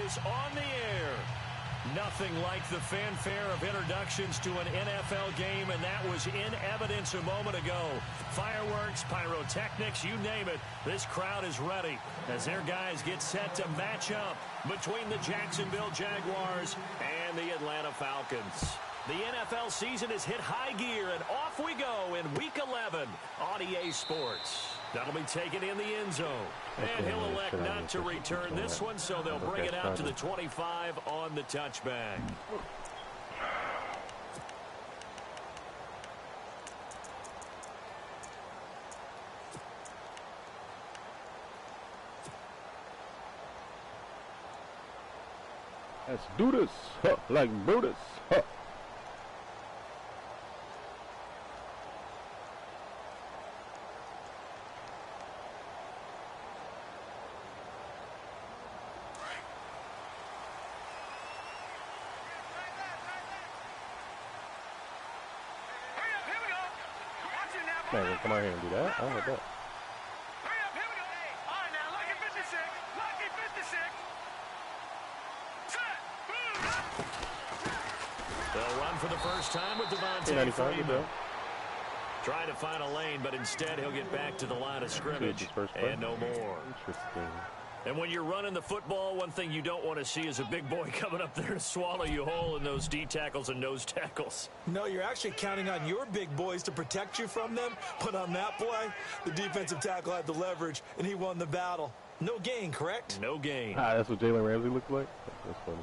is on the air. Nothing like the fanfare of introductions to an NFL game, and that was in evidence a moment ago. Fireworks, pyrotechnics, you name it. This crowd is ready as their guys get set to match up between the Jacksonville Jaguars and the Atlanta Falcons. The NFL season has hit high gear, and off we go in Week 11 on EA Sports. That'll be taken in the end zone. And he'll elect not to return this one, so they'll bring it out to the 25 on the touchback. Let's do this, huh, like Brutus. Huh. Man, come out here and do that. I don't like that. Hurry up, here we go. All right, now, lucky 56. Lucky 56. Set. They'll run for the first time with Devontae Freeman. Trying to find a lane, but instead he'll get back to the line of scrimmage and no more. Interesting. And when you're running the football, one thing you don't want to see is a big boy coming up there to swallow you whole in those D tackles and nose tackles. No, you're actually counting on your big boys to protect you from them. But on that play, the defensive tackle had the leverage, and he won the battle. No gain, correct? No gain. Ah, that's what Jalen Ramsey looked like? That's funny.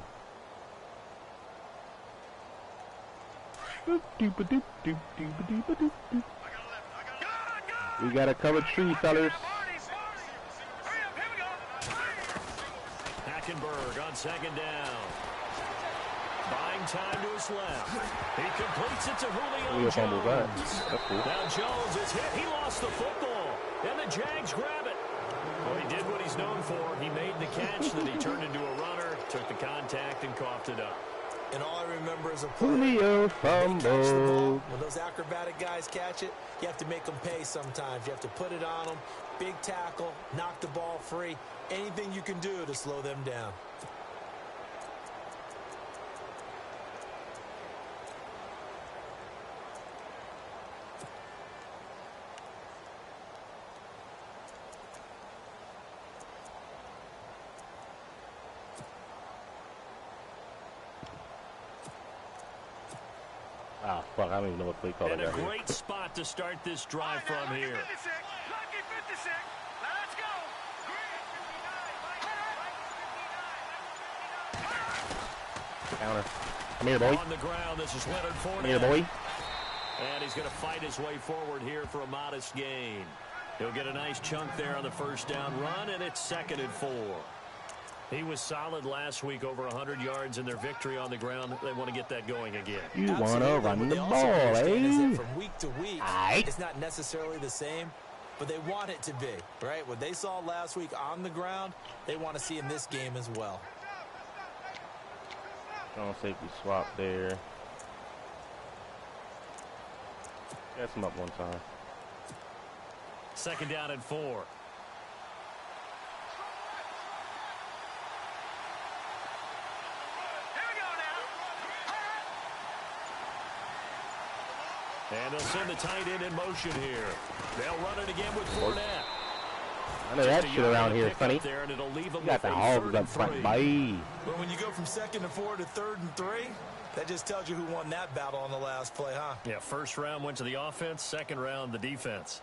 We got to cover tree, fellas. Hackenberg on second down. Buying time to his left. He completes it to Julio Jones. Cool. Now Jones is hit. He lost the football. And the Jags grab it. Well, he did what he's known for. He made the catch, then he turned into a runner, took the contact, and coughed it up. And all I remember is a play. Julio fumble. When those acrobatic guys catch it, you have to make them pay sometimes. You have to put it on them. Big tackle, knock the ball free. Anything you can do to slow them down. Ah, fuck, I don't even know what play call I got. And a great spot to start this drive from here. Lucky 56. Let's go. Counter. Come here, boy. On the ground, this is Leonard Fournette. Come here, boy. And he's going to fight his way forward here for a modest gain. He'll get a nice chunk there on the first down run, and it's 2nd and 4. He was solid last week, over 100 yards in their victory on the ground. They want to get that going again. You want to run the ball, eh? From week to week, it's not necessarily the same, but they want it to be, right? What they saw last week on the ground, they want to see in this game as well. Strong safety swap there. Got him up one time. 2nd down and 4. And they'll send the tight end in motion here. They'll run it again with Fournette. I know that shit around here, funny. There, and it'll leave them You got the Hogs up front, bye. But when you go from 2nd and 4 to 3rd and 3, that just tells you who won that battle on the last play, huh? Yeah, first round went to the offense, second round the defense.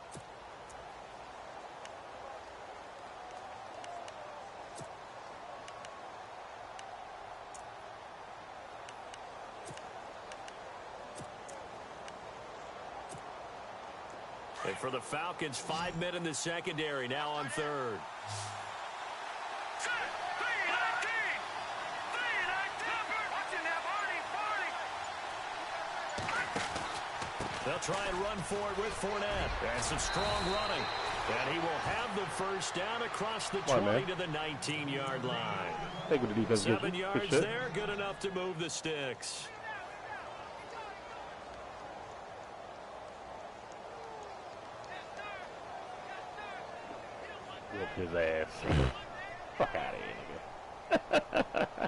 And for the Falcons, 5 men in the secondary, now on 3rd. They'll try and run for it with Fournette. And some strong running. And he will have the first down across the 20 to the 19-yard line. Take what the defense 7 yards there, good enough to move the sticks. Whoop his ass. Fuck out of here, nigga.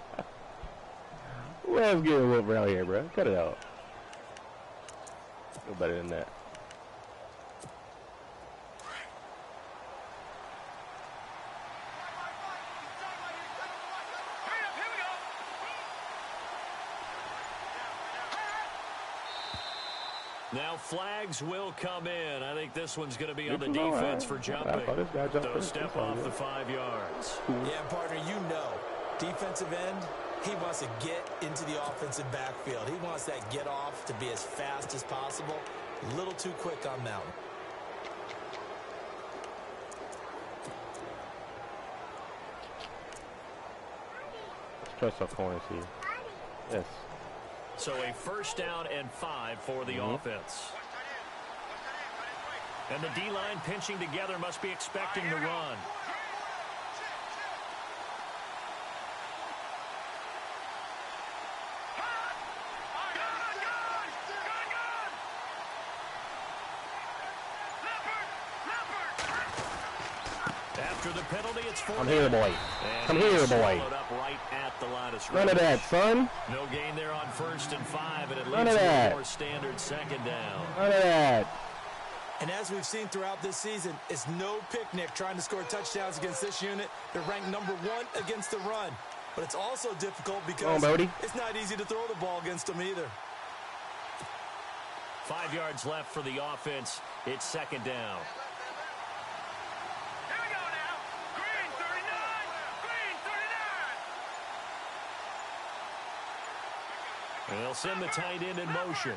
else getting whooped around here, bro. Cut it out. No better than that. Now flags will come in. I think this one's going to be on the defense for jumping. They'll step off the 5 yards. Yeah, partner, you know, defensive end, he wants to get into the offensive backfield. He wants that get off to be as fast as possible. A little too quick on that one. Let's trust our corners here. Yes. So a first down and 5 for the offense. And the D-line pinching together must be expecting to run. After the penalty, it's 4 Come here, boy. Come here, boy. Right at the line of None of that, son. No gain there on 1st and 5, and it None leaves of that. more standard 2nd down. None of that. And as we've seen throughout this season, it's no picnic trying to score touchdowns against this unit. They're ranked number 1 against the run. But it's also difficult because it's not easy to throw the ball against them either. 5 yards left for the offense. It's 2nd down. Here we go now. Green 39. Green 39. And they'll send the tight end in motion.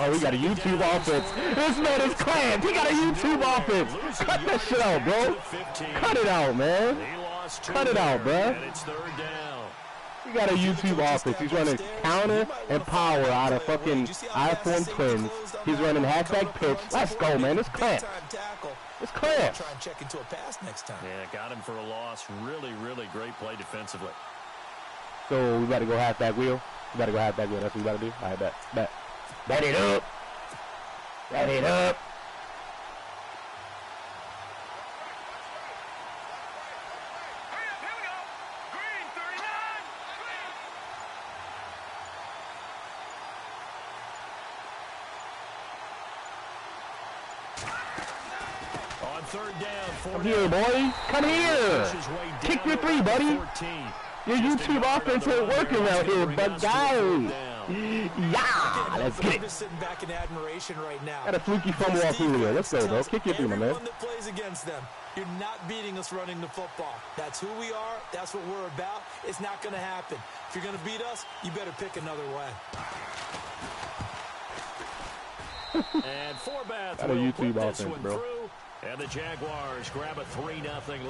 Oh, we got a YouTube offense. This man is clamped. He got a YouTube offense. Cut that shit out, bro. Cut it out, man. Cut it out, bro. And it's 3rd down. He got a YouTube offense. He's running counter and power out of fucking iPhone twins. He's running halfback pitch. Let's go, man. It's clamped. It's clamped. Try and check into a pass next time. Yeah, got him for a loss. Really, really great play defensively. So we got to go halfback wheel. We got to go halfback wheel. That's what we got to do. All right, bet. Bet it up. Bet it up. Hurry up, here we go. Green 39. On 3rd down, 4 Come here, boy. Come here. Kick your 3, buddy. 14. Your YouTube offense ain't working around here, but guys. Yeah, let's get it. Just sitting back in admiration right now. Got a fluky fumble off Julio. Let's go, bro. Kick your 3, my man. Everyone that plays against them, you're not beating us running the football. That's who we are. That's what we're about. It's not going to happen. If you're going to beat us, you better pick another way. And Forbath Got a will YouTube put this offense, one bro. through, and the Jaguars grab a 3-0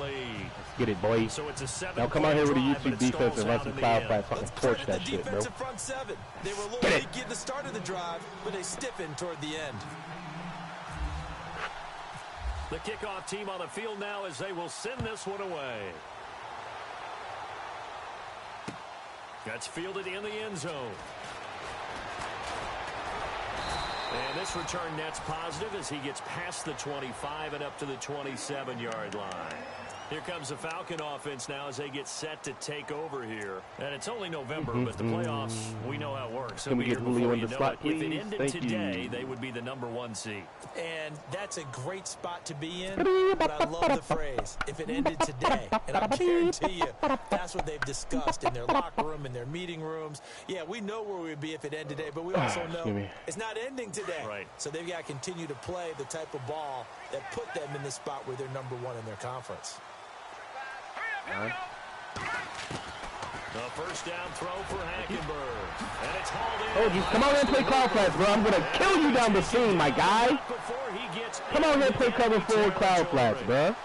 lead. Let's get it, boy. So it's a 7 Now come out here with a drive, YouTube but it defense stalls and run out some in the cloud end. flats. Fucking torch that the shit, bro. defensive front 7. They were a little Get it. leaky at the start of the drive, but they stiffened toward the end. The kickoff team on the field now as they will send this one away. That's fielded in the end zone. And this return net's positive as he gets past the 25 and up to the 27-yard line. Here comes the Falcon offense now as they get set to take over here. And it's only November, but the playoffs, we know how it works. Can we get Julio in the slot, If it please? ended Thank today, you. they would be the number 1 seed. And that's a great spot to be in, but I love the phrase, if it ended today. And I guarantee you, that's what they've discussed in their locker room, in their meeting rooms. Yeah, we know where we'd be if it ended today, but we also know it's not ending today. Right. So they've got to continue to play the type of ball that put them in the spot where they're number 1 in their conference. The first down throw for Hackenberg. And it's hauled in. Oh, you come out here and play cloud flats, bro. I'm gonna kill you down the seam, my guy. Before he gets Come out here and play cover 4 cloud flats, bro.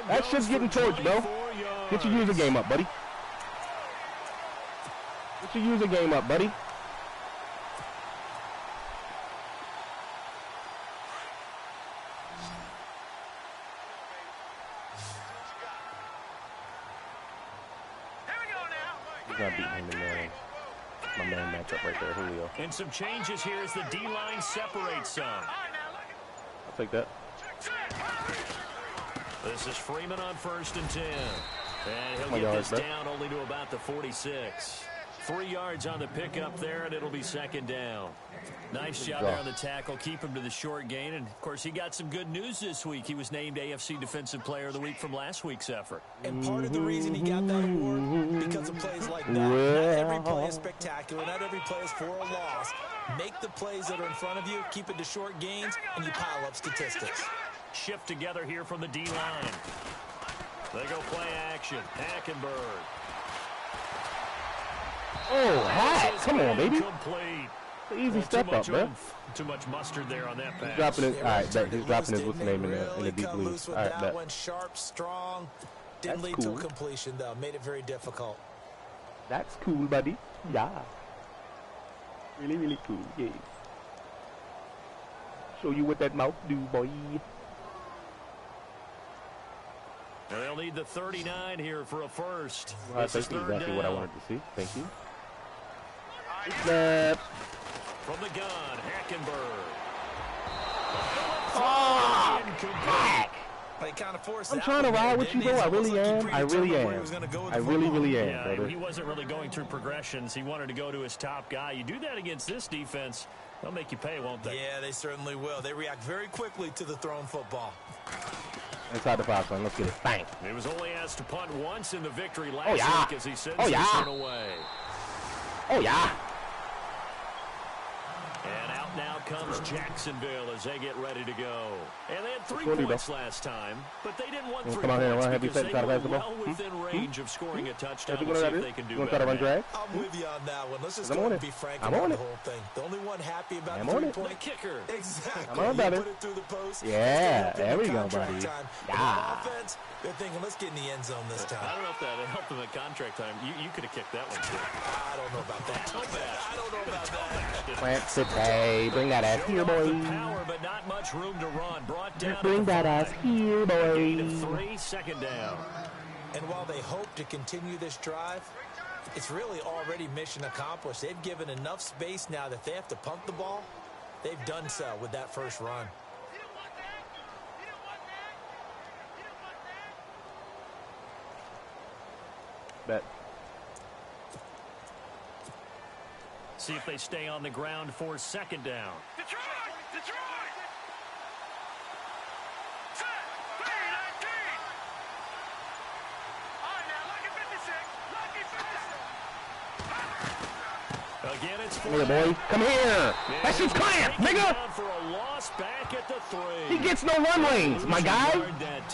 That shit's getting torched, bro. Get your user game up, buddy. Get your user game up, buddy. He's not beating him in there. My man matchup right there, Julio. And some changes here as the D-line separates some. I'll take that. This is Freeman on 1st and 10. And he'll my get God, this bro. down only to about the 46. 3 yards on the pickup there, and it'll be second down. Nice job there on the tackle. Keep him to the short gain. And, of course, he got some good news this week. He was named AFC Defensive Player of the Week from last week's effort. And part of the reason he got that award, because of plays like that. Not every play is spectacular. Not every play is for a loss. Make the plays that are in front of you, keep it to short gains, and you pile up statistics. Shift together here from the D-line. They go play action. Hackenberg. Oh, Hack. Come on, baby. Complete. Easy step up, man. Too much mustard there on that pass. He's dropping his, all right, bet he's dropping his what's name in the deep blue. All right, bet. One sharp, strong. Didn't lead to a completion, though. Made it very difficult. That's cool, buddy. Yeah. Really, really cool. Yeah. Show you what that mouth do, boy. And they'll need the 39 here for a first. Well, that's exactly what I wanted to see. Thank you. Snap. From the gun, Hackenberg. Hack. They kind of forced I'm trying to ride with you, bro. I really am. I really am. I really am, yeah, brother. He wasn't really going through progressions. He wanted to go to his top guy. You do that against this defense, they'll make you pay, won't they? Yeah, they certainly will. They react very quickly to the thrown football. Inside the 5 line. Let's get it. Bang. He was only asked to punt once in the victory last week as he sends this one away. Oh, yeah. And out now comes Jacksonville as they get ready to go. And they had 3 points last time, but they didn't want 3 points because they were well within range of scoring a touchdown. Let's see if they can do better. I'm with you on that one. Let's just go and be frank about the whole thing. The only one happy about the 3-point kicker. Exactly. Come on, brother. Put it through the post. Yeah, there we go, buddy. Yeah. Offense, they're thinking, let's get in the end zone this time. I don't know if that helped them at contract time. You could have kicked that one, too. I don't know about that. I don't know about that. Plant sit, hey, bring that ass here, boy. Power, but not much room to run. Brought down. Bring that ass here, boy. Gain of 3, second down. And while they hope to continue this drive, it's really already mission accomplished. They've given enough space now that they have to punt the ball. They've done so with that first run. Bet. See if they stay on the ground for second down. Detroit! Detroit! Set! 3-19! On now, lucky 56! Lucky 56! Again, it's Come here, boy. Come here. That shit's clamp, nigga. For a loss back at the 3. He gets no run lanes, my guy.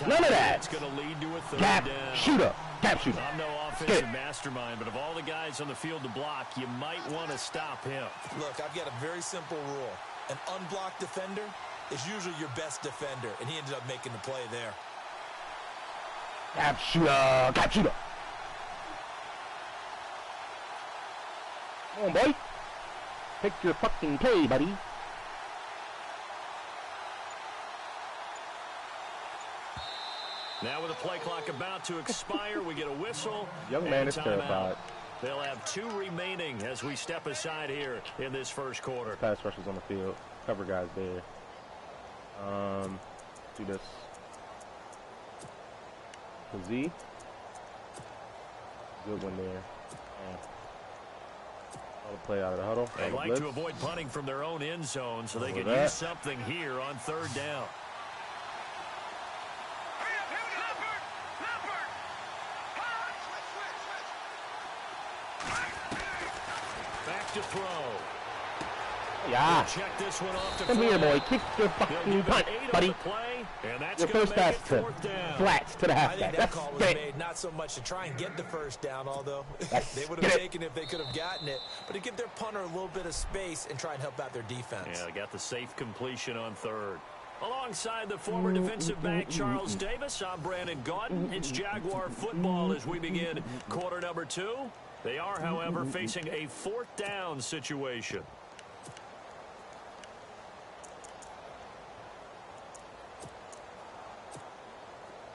None of that. It's going to lead to a third Gap down. shooter. Gap shooter. I'm no offensive mastermind, but of all the guys on the field to block, you might want to stop him. Look, I've got a very simple rule. An unblocked defender is usually your best defender, and he ended up making the play there. Gap shooter. Gap shooter. Come on, boy. Pick your fucking play, buddy. Now with the play clock about to expire, we get a whistle. Young man is terrified. They'll have 2 remaining as we step aside here in this first quarter. Pass rushers on the field. Cover guys there. Do this. Z. Good one there. All the play out of the huddle. They'd like to avoid punting from their own end zone so they can use something here on third down. Back to throw. Yeah. Check this one off to Come here, boy. Kick your fucking punt, buddy. Your first pass to flats to the I think halfback. that call was made not so much to try and get the first down, although they would have taken it if they could have gotten it, but to give their punter a little bit of space and try and help out their defense. Yeah, they got the safe completion on third. Alongside the former defensive back Charles Davis, I'm Brandon Gaudin. It's Jaguar football as we begin quarter number 2. They are, however, facing a 4th down situation.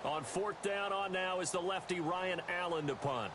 On 4th down on now is the lefty Ryan Allen to punt.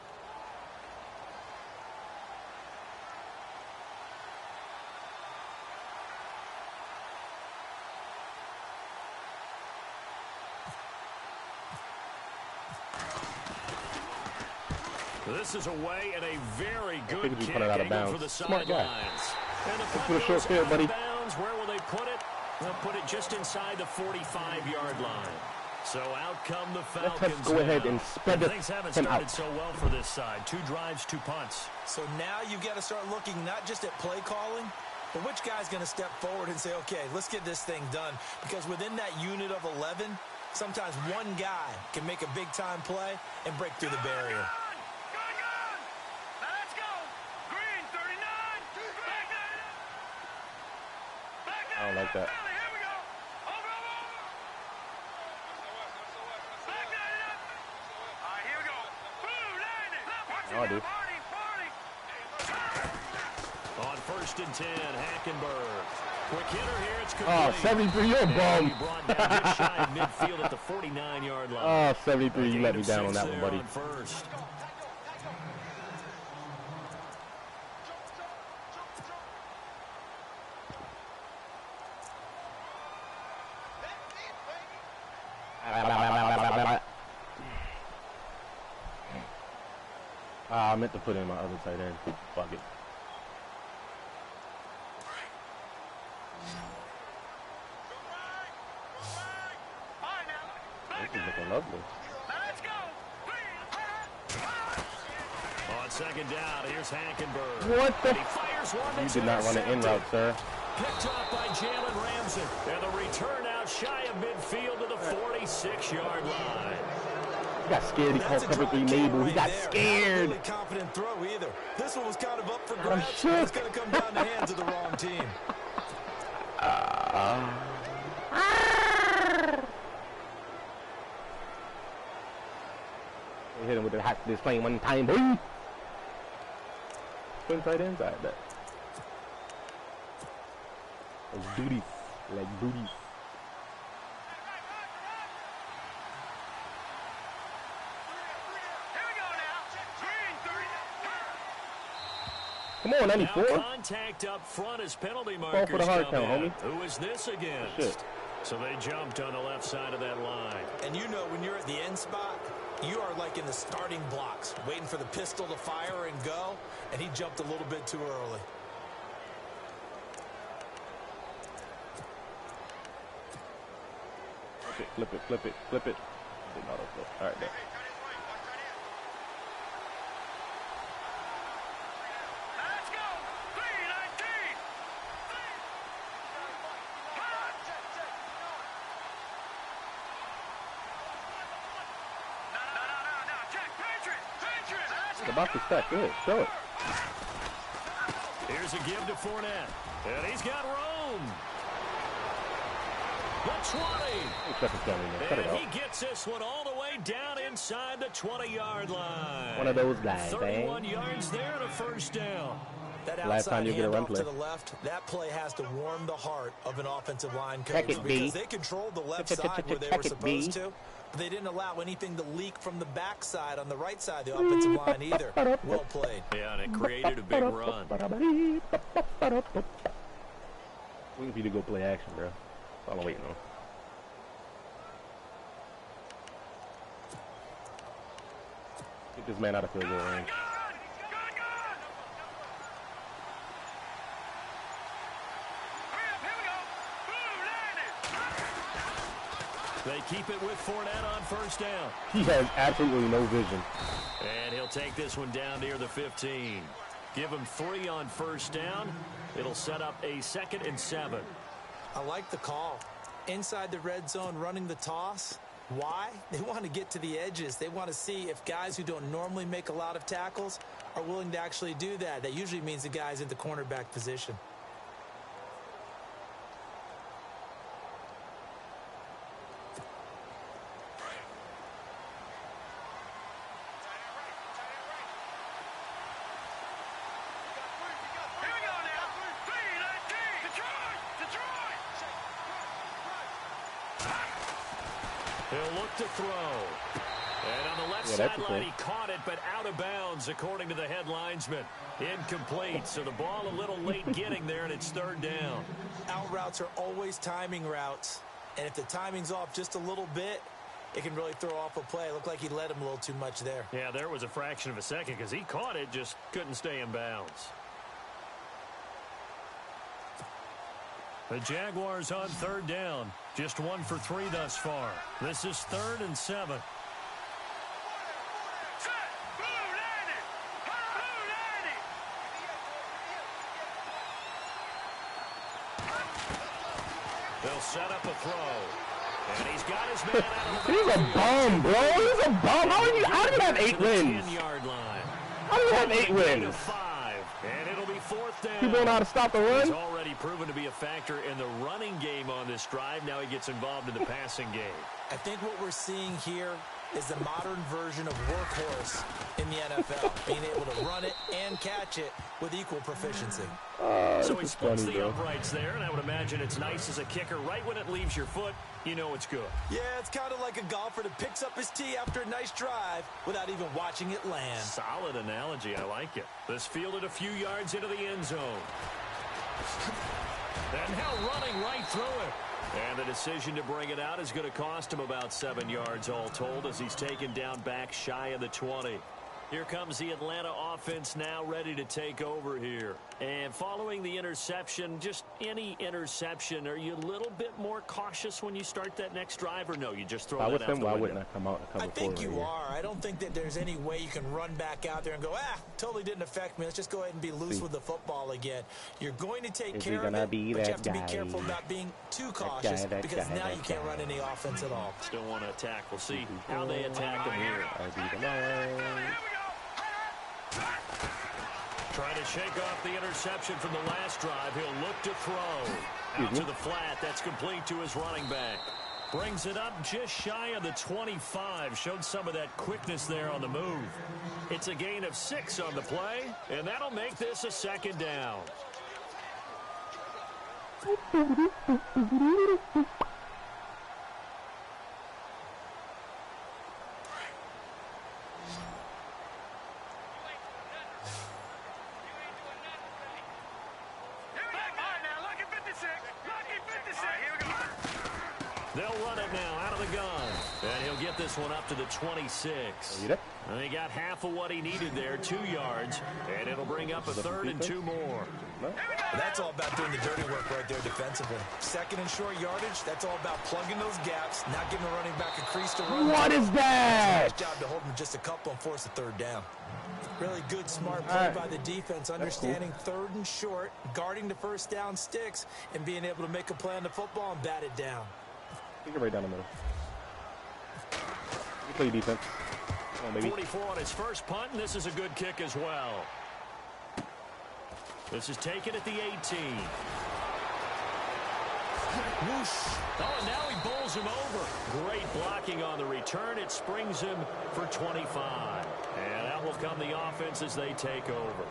This is away and a very good kick put it out of bounds. for the Smart guy. sidelines. And the puck put a short goes field, out buddy. of bounds. Where will they put it? They'll put it just inside the 45-yard line. So out come the Falcons. Let's go ahead and spread it. Things haven't started so well for this side. 2 drives, 2 punts. So now you've got to start looking not just at play calling, but which guy's going to step forward and say, okay, let's get this thing done. Because within that unit of 11, sometimes one guy can make a big-time play and break through the barrier. I don't like that. Oh, I do. On 1st and 10, Hackenberg. Quick hitter here. It's complete. Oh, 73, you're a bum. Brought down just shy of midfield at the 49-yard line. Oh, 73, you let me down on that one, buddy. On first. I meant to put in my other tight end. Fuck it. This is looking lovely. On 2nd down, here's Hackenberg. What the? He fires one. You did not run an in route, sir. Picked up by Jalen Ramsey. And the return out shy of midfield to the 46-yard line. He got scared. He called cover 3 Mabel. He got scared. Not really confident throw either. This one was kind of up for I'm grabs. shook. It's going to come down the hands of the wrong team. He hit him with the hot this plane one time, boy. Twin tight ends, I bet. Those booties, like booties. Come on, 94. Now contact up front as penalty markers Fall for the hard come count, in. homie. Who is this against? Shit. So they jumped on the left side of that line. And you know when you're at the end spot, you are like in the starting blocks, waiting for the pistol to fire and go, and he jumped a little bit too early. Flip it, flip it, flip it. Didn't auto flip. All right, there. The box is stacked. Good. Show it. Here's a give to Fournette. And he's got room. The 20. Cut it down in there. Cut it And out. he gets this one all the way down inside the 20-yard line. One of those guys, 31 yards there and a 1st down. That Last time outside you get a run handoff play. to the left, that play has to warm the heart of an offensive line Check coach it, B. because they controlled the left side where they Check were it, B. supposed to, but they didn't allow anything to leak from the backside on the right side of the offensive line either. Well played. Yeah, and it created a big run. Waiting for you to go play action, bro. That's all I'm waiting on. Get this man out of field goal range. They keep it with Fournette on 1st down. He has absolutely no vision. And he'll take this one down near the 15. Give him 3 on 1st down. It'll set up a 2nd and 7. I like the call. Inside the red zone running the toss. Why? They want to get to the edges. They want to see if guys who don't normally make a lot of tackles are willing to actually do that. That usually means the guy's in the cornerback position. He'll look to throw. And on the left sideline, he caught it, but out of bounds, according to the head linesman. Incomplete, so the ball a little late getting there, and it's 3rd down. Out routes are always timing routes. And if the timing's off just a little bit, it can really throw off a play. It looked like he led him a little too much there. Yeah, there was a fraction of a second because he caught it, just couldn't stay in bounds. The Jaguars on third down. Just 1 for 3 thus far. This is 3rd and 7. They'll set up a throw. And he's got his man out of the He's a bum, bro. He's a bum. How do you have 8 wins? 10-yard line. How do you have 8 wins? 5, and it'll be 4th down. People know how to stop the run? He's already proven to be a factor in the running game on this drive. Now he gets involved in the passing game. I think what we're seeing here is the modern version of workhorse in the NFL, being able to run it and catch it with equal proficiency. So he splits the uprights there, and I would imagine it's nice as a kicker. Right when it leaves your foot, you know it's good. Yeah, it's kind of like a golfer that picks up his tee after a nice drive without even watching it land. Solid analogy. I like it. This fielded a few yards into the end zone. And now running right through it. And the decision to bring it out is going to cost him about 7 yards all told as he's taken down back shy of the 20. Here comes the Atlanta offense now ready to take over here. And following the interception, just any interception, are you a little bit more cautious when you start that next drive, or no, you just throw that out the window? Why wouldn't I come out and cover I think you right are. I don't think that there's any way you can run back out there and go, totally didn't affect me. Let's just go ahead and be loose with the football again. You're going to take care of it, but you have to be careful about being too cautious because now you can't run any offense at all. Still want to attack. We'll see how they attack him here. Trying to shake off the interception from the last drive. He'll look to throw. Out to the flat. That's complete to his running back. Brings it up just shy of the 25. Showed some of that quickness there on the move. It's a gain of 6 on the play, and that'll make this a 2nd down. They'll run it now out of the gun. And he'll get this one up to the 26. And he got half of what he needed there, 2 yards. And it'll bring up a 3rd and 2 more. That's all about doing the dirty work right there defensively. 2nd and short yardage, that's all about plugging those gaps, not giving the running back a crease to run. What is that? Nice job to hold him just a couple and force a 3rd down. Really good, smart play by the defense, understanding 3rd and short, guarding the 1st down sticks, and being able to make a play on the football and bat it down. You can right down the middle. You play defense. Come on, baby. 44 on his first punt, and this is a good kick as well. This is taken at the 18. Whoosh. Oh, and now he bowls him over. Great blocking on the return. It springs him for 25. And out will come the offense as they take over.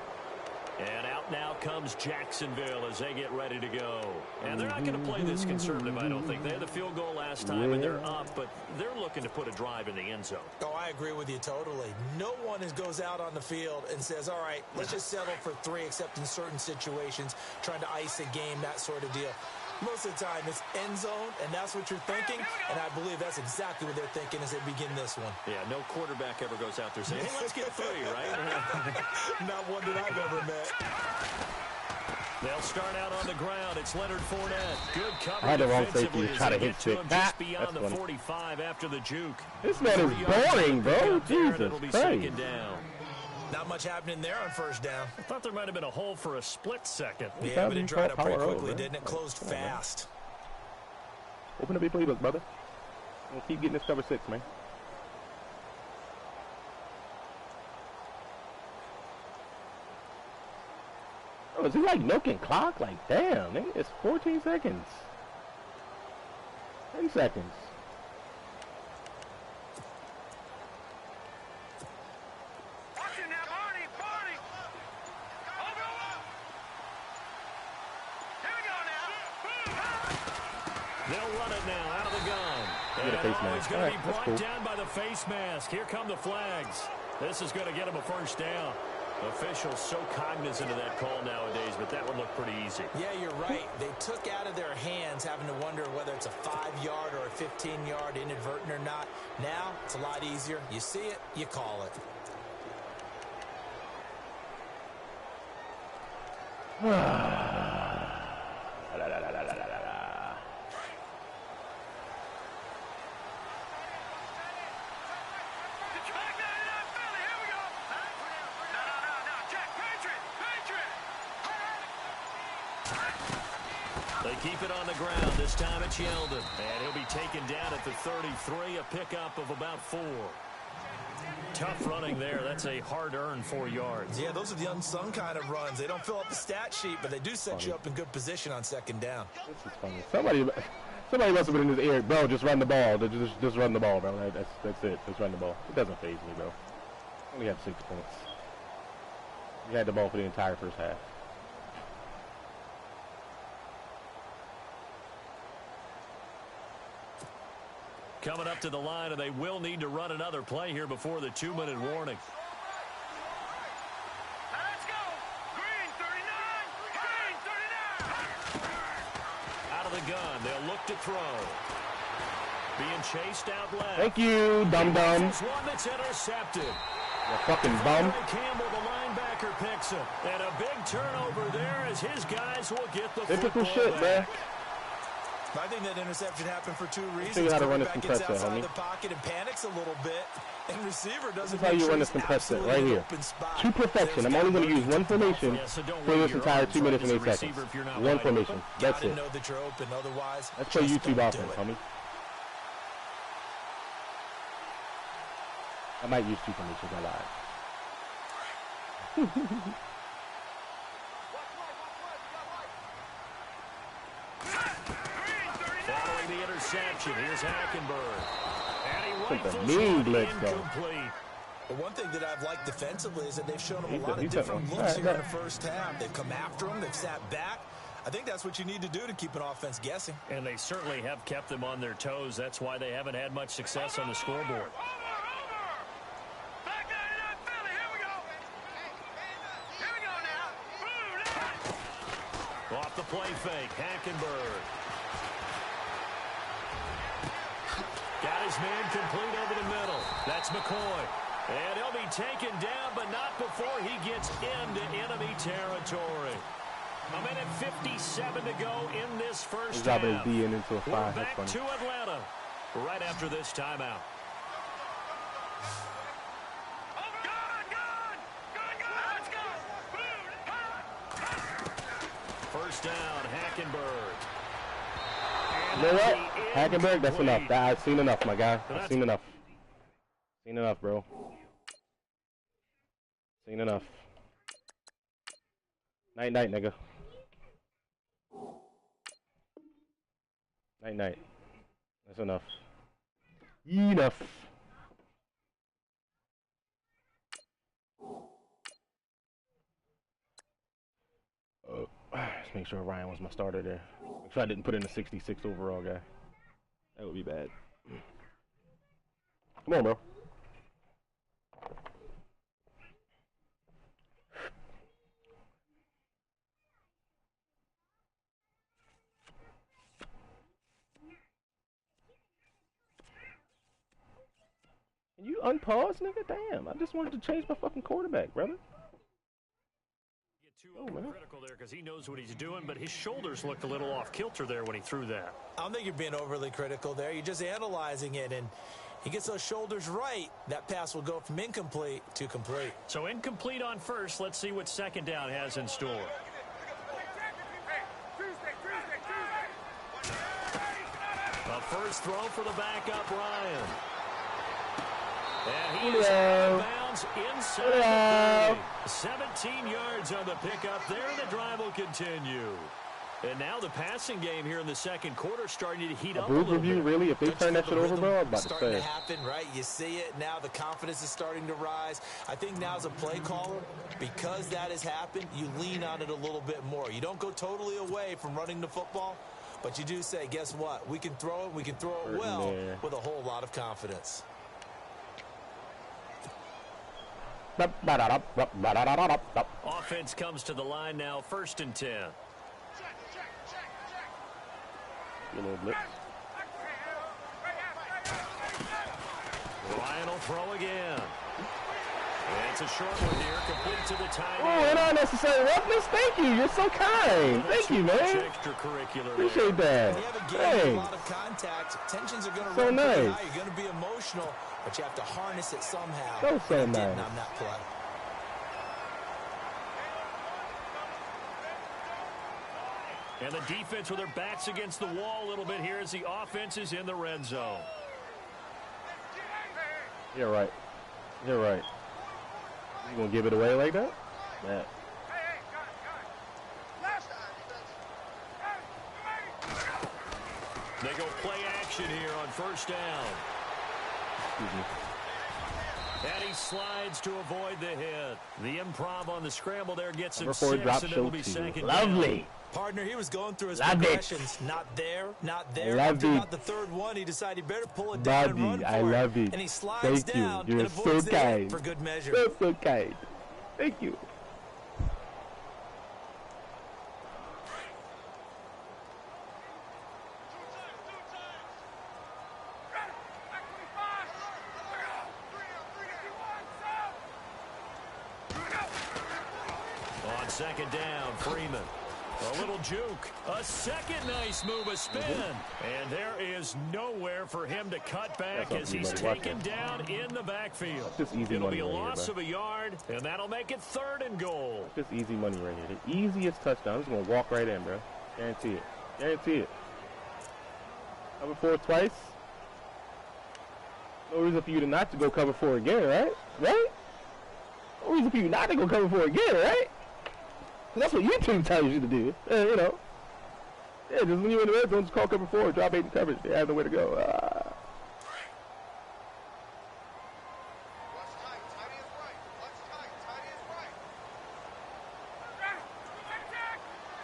And out now comes Jacksonville as they get ready to go. And they're not going to play this conservative, I don't think. They had the field goal last time, and they're up, but they're looking to put a drive in the end zone. Oh, I agree with you totally. No one goes out on the field and says, all right, let's just settle for 3, except in certain situations, trying to ice a game, that sort of deal. Most of the time, it's end zone, and that's what you're thinking, and I believe that's exactly what they're thinking as they begin this one. Yeah, no quarterback ever goes out there saying, hey, let's get 3, right? Not one that I've ever met. They'll start out on the ground. It's Leonard Fournette. Good cover. I had the wrong safety. Try to hit him just beyond the 45 after the juke. This man is boring, bro. Jesus Christ. Not much happening there on 1st down. I thought there might have been a hole for a split second. Yeah, but it dried up pretty quickly, didn't it? Closed fast. Open up your playbook, brother. We'll keep getting this cover 6, man. Oh, is he like milking clock? Like, damn, nigga, it's 14 seconds. 10 seconds. They'll run it now out of the gun. And he's going to be brought down by the face mask. Here come the flags. This is going to get him a 1st down. Officials so cognizant of that call nowadays, but that would look pretty easy. Yeah, you're right. They took out of their hands having to wonder whether it's a 5-yard or a 15-yard inadvertent or not. Now, it's a lot easier. You see it, you call it. They keep it on the ground. This time it's Yeldon. And he'll be taken down at the 33, a pickup of about 4. Tough running there. That's a hard-earned 4 yards. Yeah, those are the unsung kind of runs. They don't fill up the stat sheet, but they do set you up in good position on second down. This is funny. Somebody must have been in his ear. Bro, just run the ball. Just run the ball, bro. That's it. Just run the ball. It doesn't faze me, bro. Only have 6 points. We had the ball for the entire first half. Coming up to the line, and they will need to run another play here before the 2-minute warning. Let's go. Green 39. Green 39. Out of the gun. They'll look to throw. Being chased out left. Thank you, dum-dum. One that's intercepted. You fucking bum. Campbell, the linebacker, picks it. And a big turnover there as his guys will get the Typical football shit, back. man. I think that interception happened for 2 reasons. Show you how to run this Quarterback gets compressor, outside homie. the pocket and panics a little bit, and receiver doesn't. This is how you run this compressor, right here. To perfection. I'm only going to use one formation for this entire 2 minutes and 8 seconds. One formation. That's it. Know that you're open. Otherwise, Let's play YouTube offense, homie. I might use 2 formations. I lied. Following the interception, here's Hackenberg. And he Took the rifles mean one blitz, though. incomplete. The one thing that I've liked defensively is that they've shown them He a lot took of different one. looks All here in right, the first half. They've come after them. They've sat back. I think that's what you need to do to keep an offense guessing. And they certainly have kept them on their toes. That's why they haven't had much success on the scoreboard. Back 99 Philly. Here we go. Here we go now. Blue, Off the play fake, Hackenberg. Got his man complete over the middle. That's McCoy. And he'll be taken down, but not before he gets into enemy territory. A minute 57 to go in this first He's dropping half. his D into a 5. We're That's back funny. to Atlanta right after this timeout. First down, Hackenberg. You know what? Hackenberg, that's enough. I've seen enough, my guy. I've seen enough. Seen enough, bro. Seen enough. Night-night, nigga. Night-night. That's enough. Enough. Let's make sure Ryan was my starter there. Make sure I didn't put in a 66 overall guy. That would be bad. Come on, bro. Can you unpause, nigga? Damn, I just wanted to change my fucking quarterback, brother. Oh, critical there because he knows what he's doing, but his shoulders looked a little off kilter there when he threw that. I don't think you're being overly critical there. You're just analyzing it, and he gets those shoulders right. That pass will go from incomplete to complete. So incomplete on first. Let's see what second down has in store. A first throw for the backup, Ryan. And he is out of bounds inside the 17 yards on the pickup there, and the drive will continue. And now the passing game here in the second quarter starting to heat up a little review, bit. really? If they turn that shit over, bro, I was about to starting say. to happen, right? You see it now. The confidence is starting to rise. I think now as a play caller, because that has happened, you lean on it a little bit more. You don't go totally away from running the football, but you do say, guess what? We can throw it. We can throw it well with a whole lot of confidence. Offense comes to the line now, 1st and 10. A little blitz. Ryan will throw again. And it's a short one here, complete to the tight end. Oh, and unnecessary roughness. Thank you. You're so kind. Thank you, man. Extracurricular. Appreciate that. When you have a game with a lot of contact, tensions are going to So run pretty nice. high. You're going to be emotional, but you have to harness it somehow. So He nice. didn't on that play. And the defense with their backs against the wall a little bit here as the offense is in the red zone. You're right. You're right. You gonna give it away like that? Yeah. They go play action here on 1st down. Excuse me. And he slides to avoid the hit. The improv on the scramble there gets him Number 4 6, drop and show it'll be 2. 2nd Lovely. down. Partner, he was going through his Love it. progressions. Not there, not there. Love After it. about the 3rd one, he decided he better pull it down and run for I it. love it. And he slides Thank you. down You're and so avoids the hit kind. for good measure. So kind. Thank you. On 2nd down, Freeman. A little juke. A second nice move, a spin. And there is nowhere for him to cut back That's as up, he's everybody. Watch taken it. down in the backfield. Just easy It'll money be a right here, loss bro. of a yard, and that'll make it 3rd and goal. Just easy money right here. The easiest touchdown. I'm just gonna walk right in, bro. Guarantee it. Guarantee it. Cover 4 twice. No reason for you to not to go cover 4 again, right? Right? No reason for you not to go cover 4 again, right? That's what YouTube tells you to do. You know. Yeah, just when you're in the red zone, just call cover 4, drop 8 in coverage. They have nowhere to go.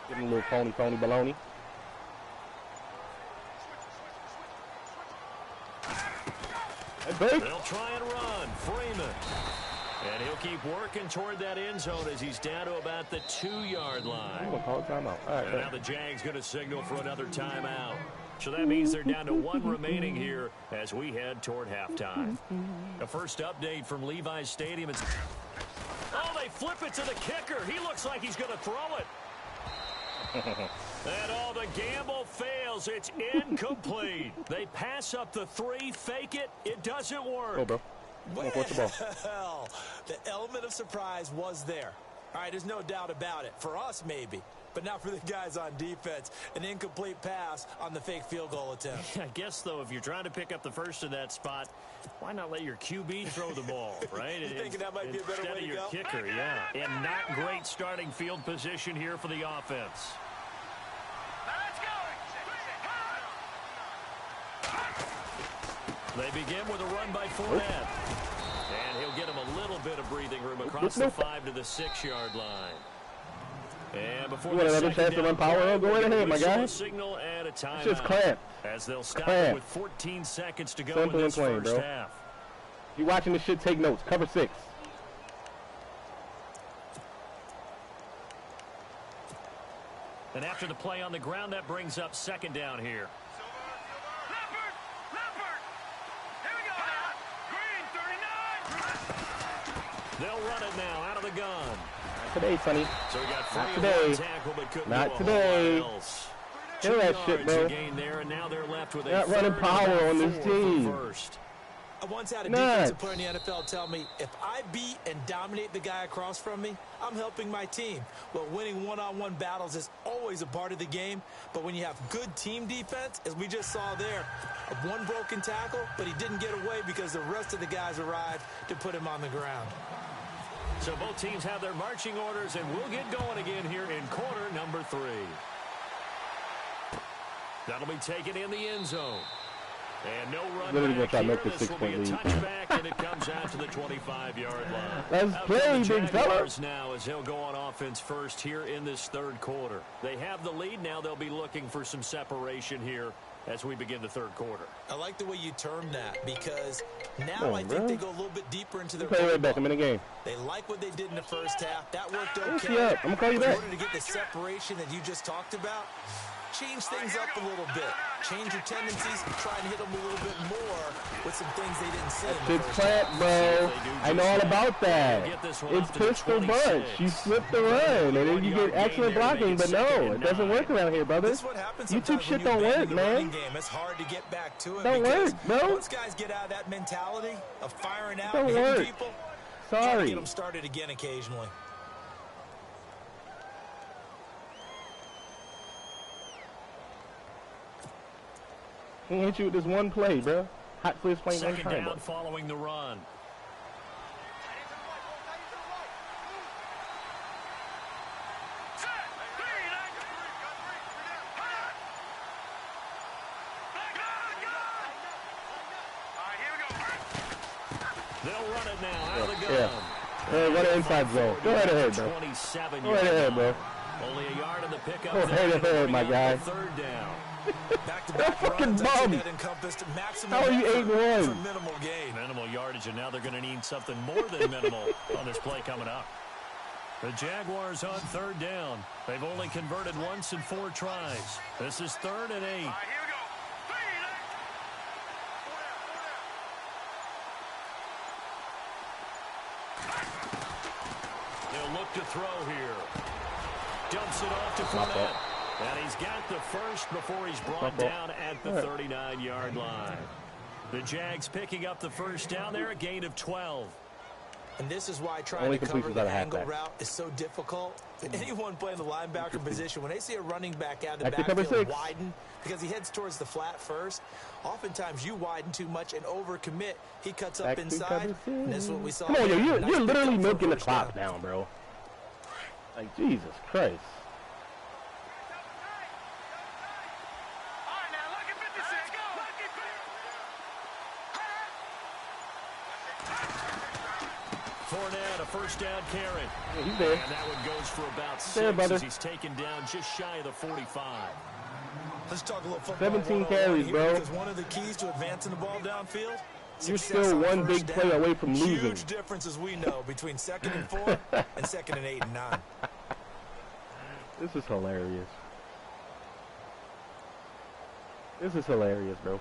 Give him a little phony baloney. That's big. They'll try and run. Freeman. And he'll keep working toward that end zone as he's down to about the 2-yard I'm line. gonna call a timeout. All right, And now bet. the Jags going to signal for another timeout. So that means they're down to 1 remaining here as we head toward halftime. A first update from Levi's Stadium. Oh, they flip it to the kicker. He looks like he's going to throw it. And all the gamble fails. It's incomplete. They pass up the 3, fake it. It doesn't work. Go, bro. Come on, watch the ball. Well, the element of surprise was there. All right, there's no doubt about it. For us, maybe. But not for the guys on defense. An incomplete pass on the fake field goal attempt. I guess, though, if you're trying to pick up the first in that spot, why not let your QB throw the ball, right? You thinking that might be a better Instead way of to your go? kicker, yeah. And not great starting field position here for the offense. They begin with a run by Fournette. And he'll get him a little bit of breathing room across the 5 to the 6-yard line. And before You want the another chance to run power? Go right ahead, my guy. Signal and a timeout. Just clamp. As they'll stop Clamp. it with 14 seconds to go Simple in and this plain, first bro. half. If you watching this shit, take notes. Cover 6. And after the play on the ground, that brings up 2nd down here. They'll run it now out of the gun. Not today, Sonny. So we got Not free today. one tackle, but couldn't Not do a today. whole lot else. Kill 2 that yards shit, bro. a gain there, and now they're left with a Not running 3rd and power about on this 4 for team. first. I once had a Nuts. defensive player in the NFL tell me, if I beat and dominate the guy across from me, I'm helping my team. Well, winning one-on-one battles is always a part of the game, but when you have good team defense, as we just saw there, one broken tackle, but he didn't get away because the rest of the guys arrived to put him on the ground. So both teams have their marching orders, and we'll get going again here in quarter number 3. That'll be taken in the end zone. And no run Literally gonna back try to here. make this This will be a 6-point lead. touchback, and it comes out to the 25-yard line. Let's Out play, come the big fella. Jaguars now as they'll go on offense first here in this 3rd quarter. They have the lead now. They'll be looking for some separation here as we begin the third quarter. I like the way you termed that because now I think they go a little bit deeper into their play right back. I'm in the game. They like what they did in the first half. That worked okay. I'm going to call you back. In order to get the separation that you just talked about, change things up a little bit. Change your tendencies. Try and hit them a little bit more with some things they didn't see. It's plant, bro. I know all about that. It's pistol bunch. You flip the run, and then you get excellent blocking, but no, it doesn't work around here, brother. YouTube shit don't work, man. It's hard to get back to it. Don't work, bro. Once guys get out of that mentality of firing out and hitting people, sorry. Get them started again occasionally. Can't hit you with this one play, bro. Hot flips playing one Second time. down following the run. They'll run it now out of the gun. Hey, what an inside zone. Go right ahead, bro. 27 Go right ahead, bro. Only a yard in the pickup. Go right ahead, my guy. Third down. Back-to-back fucking runs, bum. that encompassed maximum How are you effort 8-1? for minimal gain. Minimal yardage, and now they're going to need something more than minimal on this play coming up. The Jaguars on third down. They've only converted once in 4 tries. This is 3rd and 8. They'll look to throw here. Dumps it off to Fournette. And he's got the first before he's brought down at the 39-yard line. The Jags picking up the first down there, a gain of 12. And this is why trying to cover the angle route is so difficult. Anyone playing the linebacker position, when they see a running back out of the backfield widen, because he heads towards the flat first, oftentimes you widen too much and overcommit. He cuts up inside, and this is what we saw. Come on, you're literally milking the clock down, bro. Like, Jesus Christ. Fournette, a first down carry. Yeah, he's there. And that one goes for about 6 as he's taken down just shy of the 45. Let's talk a little football. 17 carries, bro. Because one of the keys to advancing the ball downfield, you're still one big play away from losing. Huge difference, as we know, between 2nd and 4 and 2nd and 8 and 9. This is hilarious. This is hilarious, bro.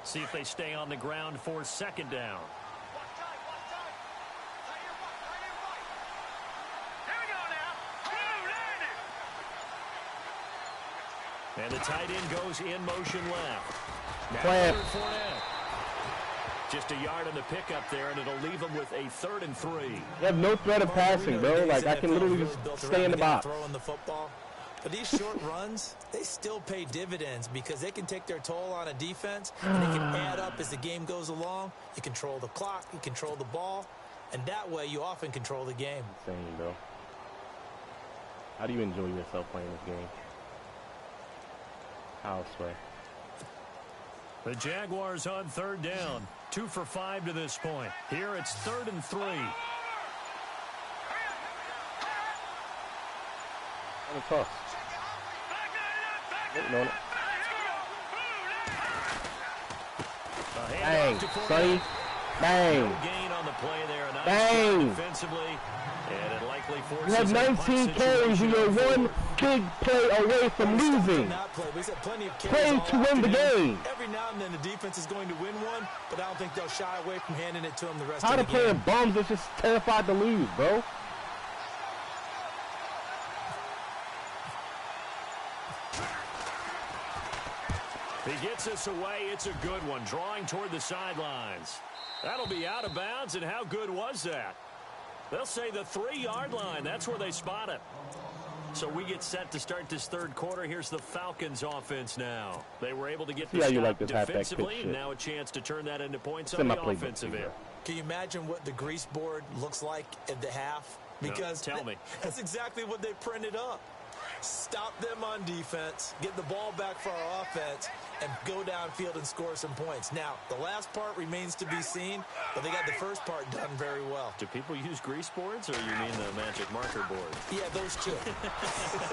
See if they stay on the ground for 2nd down. And the tight end goes in motion left. Plant. Just a yard on the pickup there, and it'll leave them with a 3rd and 3. You have no threat of passing, bro. Like, I can literally just stay in the box. Throwing the football. But these short runs, they still pay dividends because they can take their toll on a defense, and they can add up as the game goes along. You control the clock, you control the ball, and that way you often control the game. Insane, bro. How do you enjoy yourself playing this game? How, swear. The Jaguars on 3rd down. 2 for 5 to this point. Here it's 3rd and 3. On the toss. No. Bang, Sonny. Bang. No gain on the play there. Bang. Defensively, and it likely forces you have 19 carries and you're one big play away from losing. Play to win the game. Every now and then the defense is going to win one, but I don't think they'll shy away from handing it to them the rest How of the to game. play in bums is just terrified to lose, bro. He gets us away. It's a good one. Drawing toward the sidelines. That'll be out of bounds, and how good was that? They'll say the 3-yard line. That's where they spot it. So we get set to start this 3rd quarter. Here's the Falcons offense now. They were able to get the stop defensively, and now a chance to turn that into points on the offensive end. Can you imagine what the grease board looks like at the half? Because tell me. That's exactly what they printed up. Stop them on defense, get the ball back for our offense, and go downfield and score some points. Now, the last part remains to be seen, but they got the first part done very well. Do people use grease boards, or you mean the magic marker board? Yeah, those two.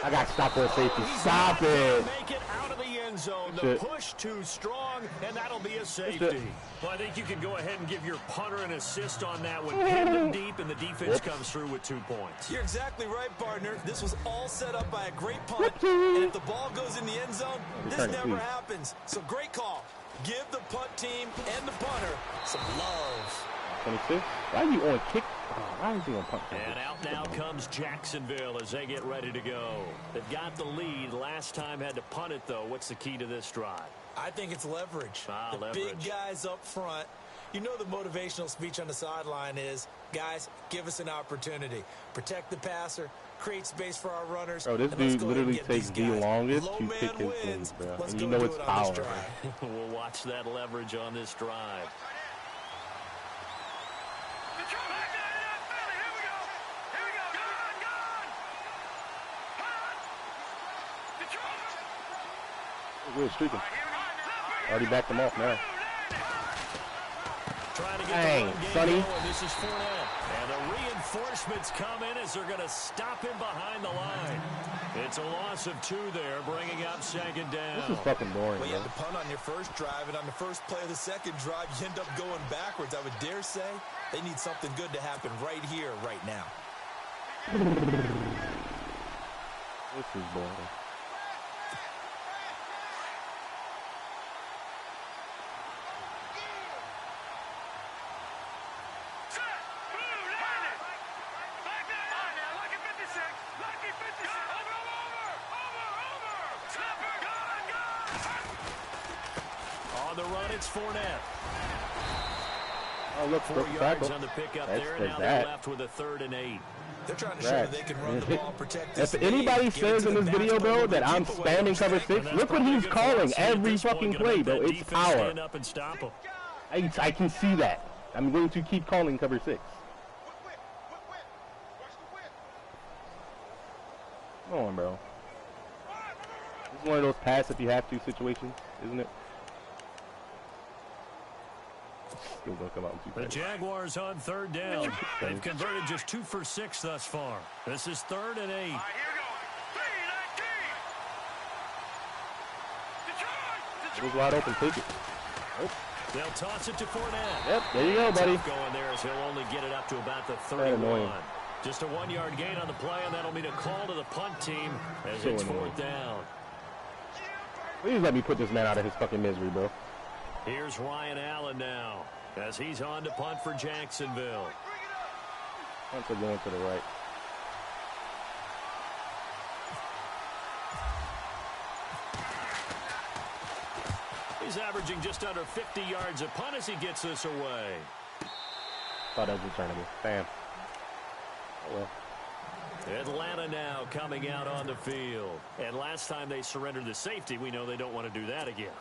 I got stopped for a safety. Stop it. Make it out of the end zone. The push too strong, and that'll be a safety. Well, I think you can go ahead and give your punter an assist on that one. Pinned him deep, and the defense comes through with 2 points. You're exactly right, partner. This was all set up by a great punt, and if the ball goes in the end zone, this never happens. So great call. Give the punt team and the punter some love. 26. Why are you on kick? Why is he on punt? And out now comes Jacksonville as they get ready to go. They've got the lead. Last time had to punt it, though. What's the key to this drive? I think it's leverage. Leverage. Big guys up front. You know the motivational speech on the sideline is, guys, give us an opportunity. Protect the passer, create space for our runners. Bro, this dude literally takes the longest to pick his wins, bro. And you know it's power. We'll watch that leverage on this drive. We're streaking. Already backed them off now. Dang, Sonny. This is Fournette. And the reinforcements come in as they're going to stop him behind the line. It's a loss of 2 there, bringing up second down. This is fucking boring, well, you bro. had to punt on your first drive, and on the first play of the second drive, you end up going backwards. I would dare say they need something good to happen right here, right now. This is boring. On the run, it's Fournette. Oh, look, 4 yards on the pickup there, and now they're left with a 3rd and 8. They're trying to show that they can run the ball, protect this If anybody says in this video, bro, that I'm spamming cover 6, look what he's calling every fucking play, bro. It's power. Stand up and stop him. I can see that. I'm going to keep calling cover 6. Come on, bro. This is one of those pass if you have to situations, isn't it? Still gonna come out in 2 The Jaguars on 3rd down. They've converted just 2 for 6 thus far. This is 3rd and 8. It was wide open. Take it. Oh. They'll toss it to Fournette. Yep, there you go, buddy. Going there as he'll only get it up to about the 31. Just a 1-yard gain on the play, and that'll mean a call to the punt team as it's 4th down. Please let me put this man out of his fucking misery, bro. Here's Ryan Allen now as he's on to punt for Jacksonville. Punts are going to the right. He's averaging just under 50 yards a punt as he gets this away. Thought that was returnable. Bam. Oh, well. Atlanta now coming out on the field. And last time they surrendered the safety, we know they don't want to do that again.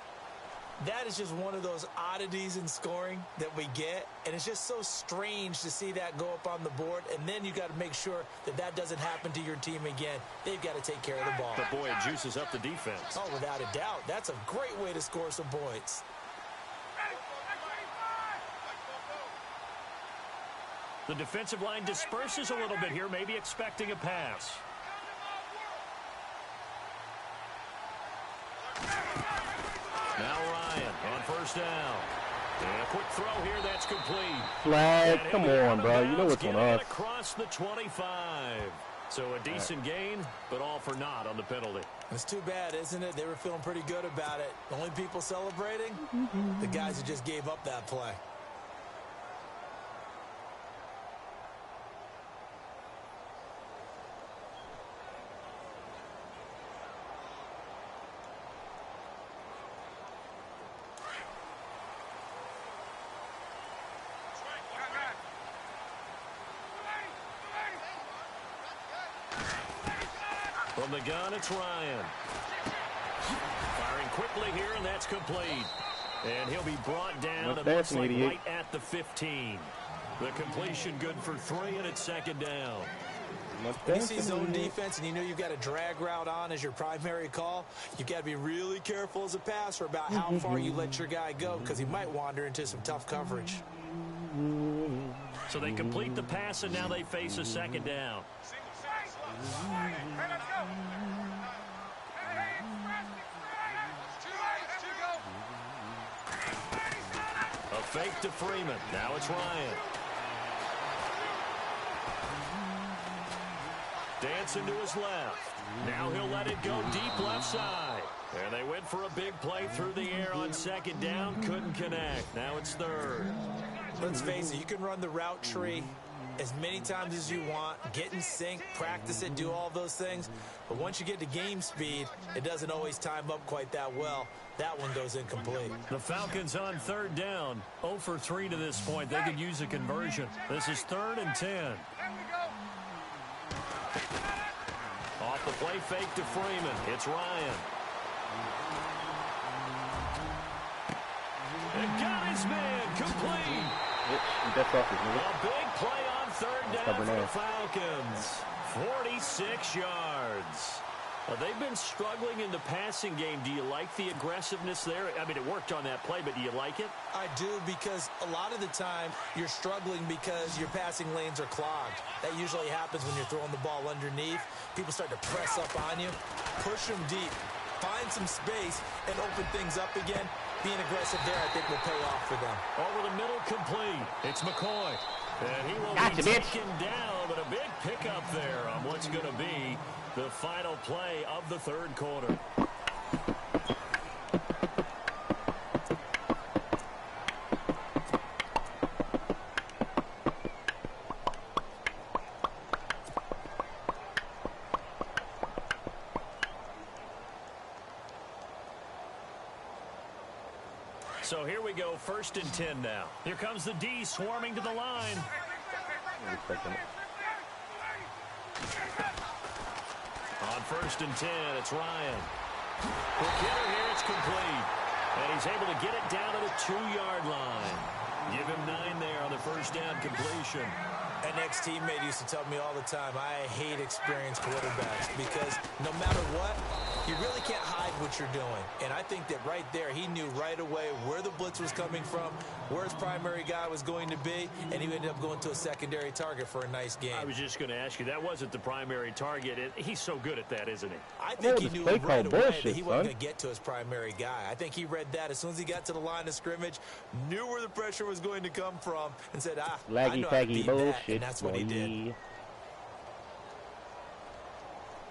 That is just one of those oddities in scoring that we get, and it's just so strange to see that go up on the board, and then you got to make sure that that doesn't happen to your team again. They've got to take care of the ball. But boy, it juices up the defense. Oh, without a doubt. That's a great way to score some points. The defensive line disperses a little bit here, maybe expecting a pass. Now Ryan on 1st down. And a quick throw here, that's complete. Flag, come on, bro. You know what's on us. Across the 25. So a decent gain, but all for naught on the penalty. It's too bad, isn't it? They were feeling pretty good about it. The only people celebrating, the guys who just gave up that play. From the gun, it's Ryan. Firing quickly here, and that's complete. And he'll be brought down, it looks like right at the 15. The completion good for 3, and it's 2nd down. When you see zone defense and you know you've got a drag route on as your primary call, you've got to be really careful as a passer about how far you let your guy go because he might wander into some tough coverage. So they complete the pass, and now they face a second down. A fake to Freeman. Now it's Ryan. Dancing to his left. Now he'll let it go deep left side. And they went for a big play through the air on second down. Couldn't connect. Now it's third. Let's face it, you can run the route tree as many times as you want, get in sync, practice it, do all those things. But once you get to game speed, it doesn't always time up quite that well. That one goes incomplete. The Falcons on third down. 0 for 3 to this point. They could use a conversion. This is 3rd and 10. Off the play fake to Freeman. It's Ryan. And got his man complete. That's off his A big play on third down for the Falcons. 46 yards. They've been struggling in the passing game. Do you like the aggressiveness there? I mean, it worked on that play, but do you like it? I do, because a lot of the time you're struggling because your passing lanes are clogged. That usually happens when you're throwing the ball underneath. People start to press up on you. Push them deep. Find some space and open things up again. Being aggressive there, I think, will pay off for them. Over the middle, complete. It's McCoy. And he will be taken down, but a big pickup there on what's going to be the final play of the third quarter. So here we go, 1st and 10 now. Here comes the D swarming to the line. On 1st and 10, it's Ryan. Quick hitter here, it's complete. And he's able to get it down to the 2-yard line. Give him 9 there on the first down completion. An ex-teammate used to tell me all the time, I hate experienced quarterbacks because no matter what, you really can't hide what you're doing. And I think that right there, he knew right away where the blitz was coming from, where his primary guy was going to be, and he ended up going to a secondary target for a nice game. I was just going to ask you, that wasn't the primary target. He's so good at that, isn't he? I think he knew right away that he wasn't going to get to his primary guy. I think he read that as soon as he got to the line of scrimmage, knew where the pressure was going to come from, and said, I know how to beat that, and that's what he did.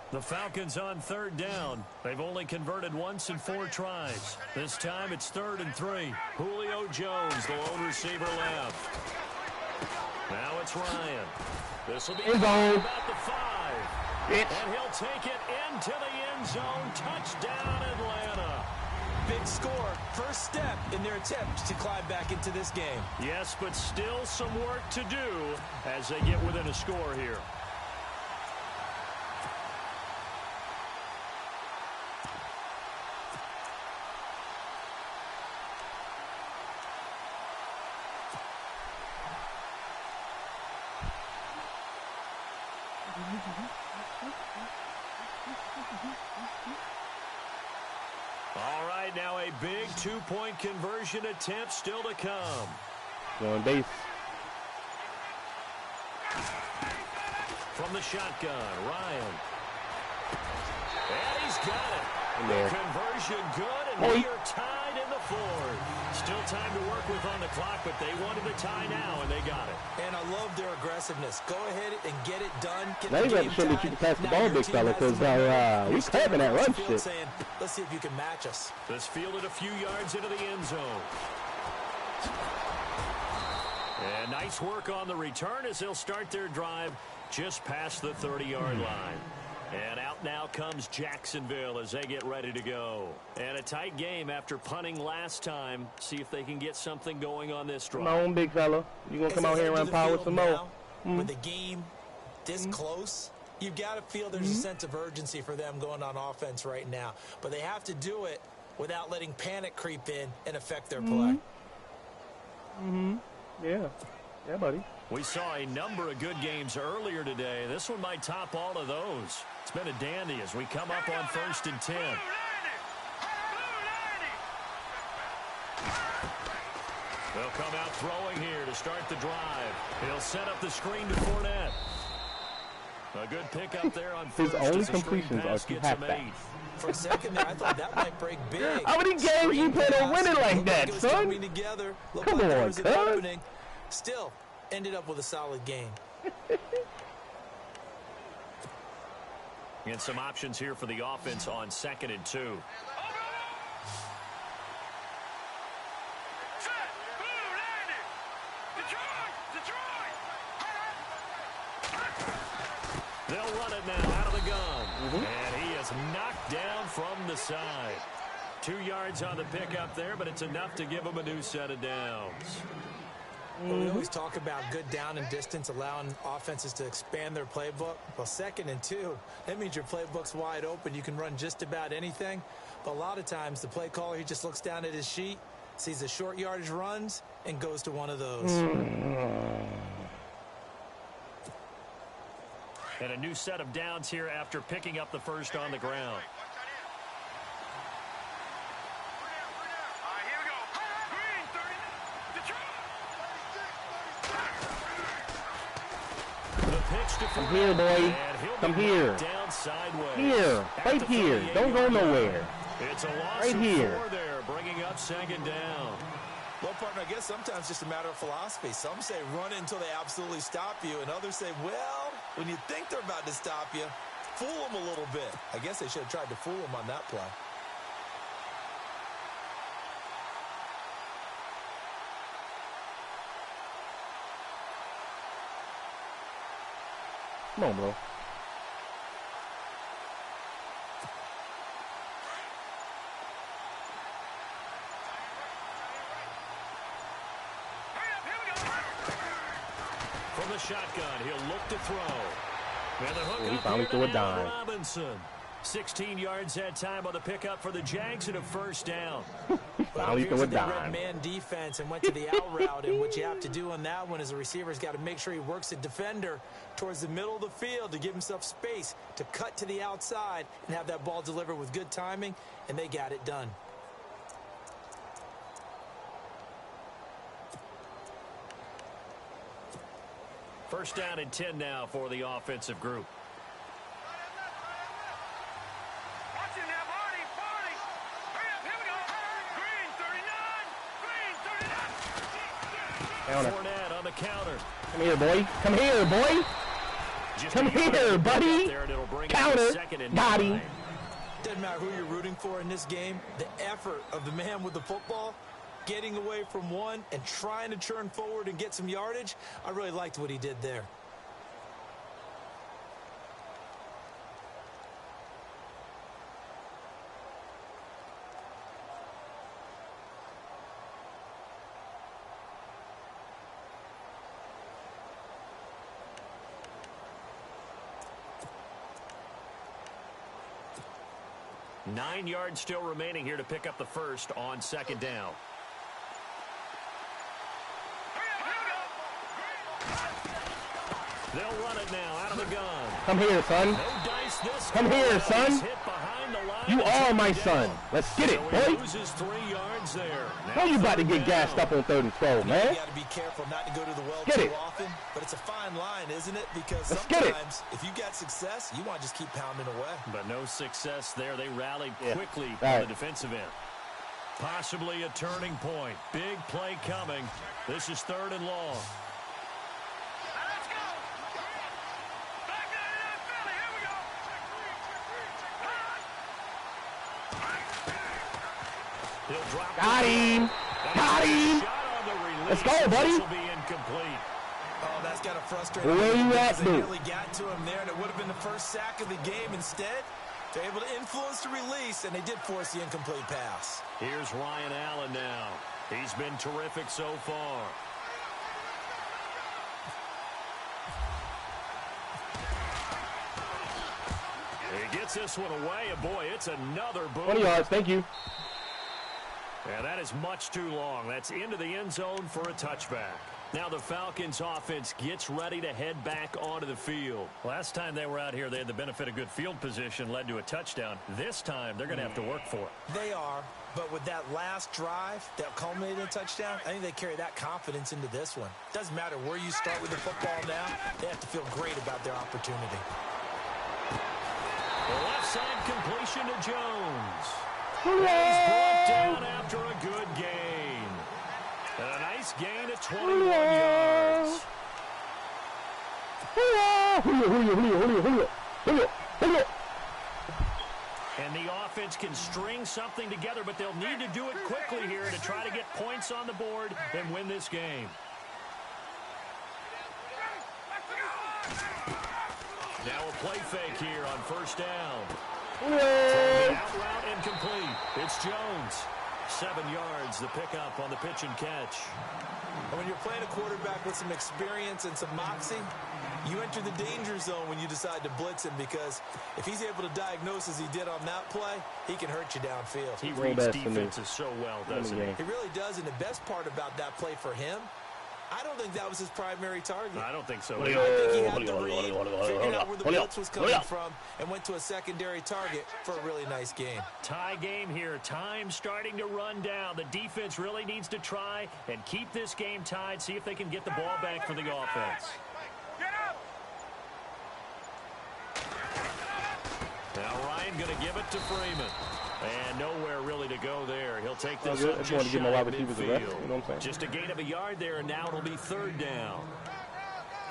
The Falcons on third down. They've only converted once in 4 tries. This time it's 3rd and 3. Julio Jones, the lone receiver left. Now it's Ryan. This will be about the 5. And he'll take it into the end zone. Touchdown, Atlanta. Big score. First step in their attempt to climb back into this game. Yes, but still some work to do as they get within a score here. All right, now a big 2-point conversion attempt still to come. Going base. From the shotgun, Ryan. And he's got it. The conversion good, and we are tied in the 4th. Still time to work with on the clock, but they wanted the tie now, and they got it. And I love their aggressiveness. Go ahead and get it done. Now you got to show that you can pass the ball, big fella, because we clapping that run shit. Saying, let's see if you can match us. This fielded a few yards into the end zone. And nice work on the return as they'll start their drive just past the 30-yard line. And out now comes Jacksonville as they get ready to go. And a tight game after punting last time. See if they can get something going on this drive. Come on, big fella. You going to come out here and run power some more? With the game this close, you've got to feel there's a sense of urgency for them going on offense right now. But they have to do it without letting panic creep in and affect their play. Yeah. Yeah, buddy. We saw a number of good games earlier today. This one might top all of those. It's been a dandy as we come up on 1st and 10. They'll come out throwing here to start the drive. He'll set up the screen to Fournette. A good pickup there on first. His only completions are to halfbacks. For a second there, I thought that might break big. How many games you plan on winning like that, son? Come on, cuz. Still, ended up with a solid game. And some options here for the offense on 2nd and 2. They'll run it now out of the gun. And he is knocked down from the side. 2 yards on the pickup there, but it's enough to give him a new set of downs. Well, we always talk about good down and distance, allowing offenses to expand their playbook. Well, 2nd and 2, that means your playbook's wide open. You can run just about anything. But a lot of times, the play caller, he just looks down at his sheet, sees the short yardage runs, and goes to one of those. And a new set of downs here after picking up the first on the ground. Come here, boy. Come here. Here. Right here. Don't go nowhere. It's a loss right here. There, bringing up 2nd down. Well, partner, I guess sometimes it's just a matter of philosophy. Some say run it until they absolutely stop you, and others say, well, when you think they're about to stop you, fool them a little bit. I guess they should have tried to fool them on that play. Come on, bro. From the shotgun, he'll look to throw. And the hook he finally threw a dime. Robinson. 16 yards that time on the pickup for the Jags and a 1st down. Finally threw a dime. Red man defense and went to the out route, and what you have to do on that one is the receiver's got to make sure he works the defender towards the middle of the field to give himself space to cut to the outside and have that ball delivered with good timing, and they got it done. First down and 10 now for the offensive group. Fournette on the counter. Come here, boy. Come here, boy. Come here, buddy. Counter. Got him. Doesn't matter who you're rooting for in this game. The effort of the man with the football, getting away from one and trying to turn forward and get some yardage, I really liked what he did there. Nine yards still remaining here to pick up the first on 2nd down. They'll run it now out of the gun. Come here, son. No dice this Come here, son. You are my son. Let's get it, boy. Loses 3 yards there. Now you about to get gassed up on 3rd and 12, man. You got to be careful not to go to the well too often, but it's a fine line, isn't it? Because sometimes if you got success, you want to just keep pounding away. But no success there. They rallied quickly on the defensive end. Possibly a turning point. Big play coming. This is 3rd and long. Got him. Got him. Let's go, buddy. Oh, that's got to frustrate him. Where you at, They dude? really got to him there, and it would have been the first sack of the game. Instead, they're able to influence the release, and they did force the incomplete pass. Here's Ryan Allen now. He's been terrific so far. He gets this one away, and boy, it's another boom. 20 yards, thank you. Yeah, that is much too long. That's into the end zone for a touchback. Now the Falcons offense gets ready to head back onto the field. Last time they were out here, they had the benefit of good field position, led to a touchdown. This time, they're going to have to work for it. They are, but with that last drive that culminated in a touchdown, I think they carry that confidence into this one. Doesn't matter where you start with the football now, they have to feel great about their opportunity. The left side completion to Jones. He's brought down after a good gain. And a nice gain of 21 yards. And the offense can string something together, but they'll need to do it quickly here to try to get points on the board and win this game. Now a play fake here on first down. Out route incomplete. It's Jones. 7 yards, the pickup on the pitch and catch. And when you're playing a quarterback with some experience and some moxie, you enter the danger zone when you decide to blitz him, because if he's able to diagnose as he did on that play, he can hurt you downfield. He reads defenses so well, doesn't he? He really does, and the best part about that play for him, I don't think that was his primary target. I don't think so. I think he had to read, figured out where the blitz was coming from, and went to a secondary target for a really nice game. Tie game here. Time starting to run down. The defense really needs to try and keep this game tied, see if they can get the ball back for the offense. Now Ryan going to give it to Freeman. And nowhere really to go there. He'll take this up just shy of midfield. Just a gain of a yard there, and now it'll be third down.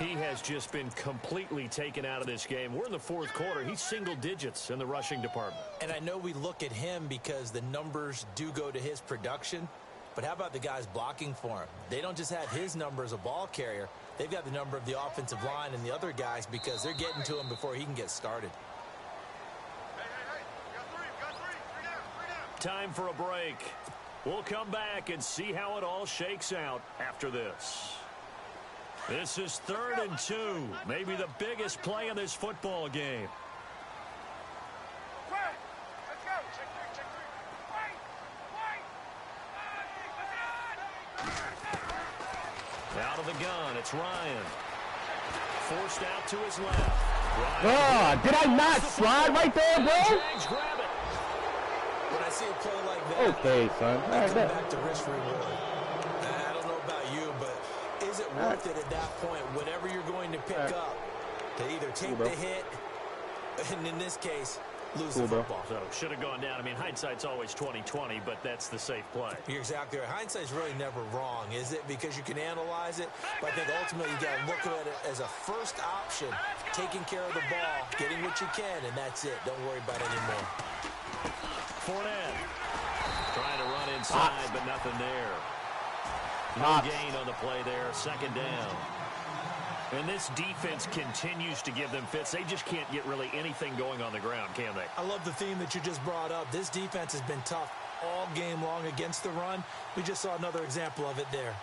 He has just been completely taken out of this game. We're in the fourth quarter. He's single digits in the rushing department. And I know we look at him because the numbers do go to his production, but how about the guys blocking for him? They don't just have his number as a ball carrier. They've got the number of the offensive line and the other guys because they're getting to him before he can get started. Time for a break. We'll come back and see how it all shakes out after this. This is 3rd and 2. Maybe the biggest play in this football game. Out of the gun, it's Ryan. Forced out to his left. Oh, did I not slide right there, bro? Grab it. When I see a play like that, okay, son. I come back to risk reward. I don't know about you, but is it worth it at that point, whatever you're going to pick up, to either take the hit, and in this case, lose the football? So should have gone down. I mean, hindsight's always 20/20, but that's the safe play. You're exactly right. Hindsight's really never wrong, is it? Because you can analyze it, but I think ultimately you got to look at it as a first option, taking care of the ball, getting what you can, and that's it. Don't worry about it anymore. Fournette trying to run inside, but nothing there. No gain on the play there. 2nd down. And this defense continues to give them fits. They just can't get really anything going on the ground, can they? I love the theme that you just brought up. This defense has been tough all game long against the run. We just saw another example of it there.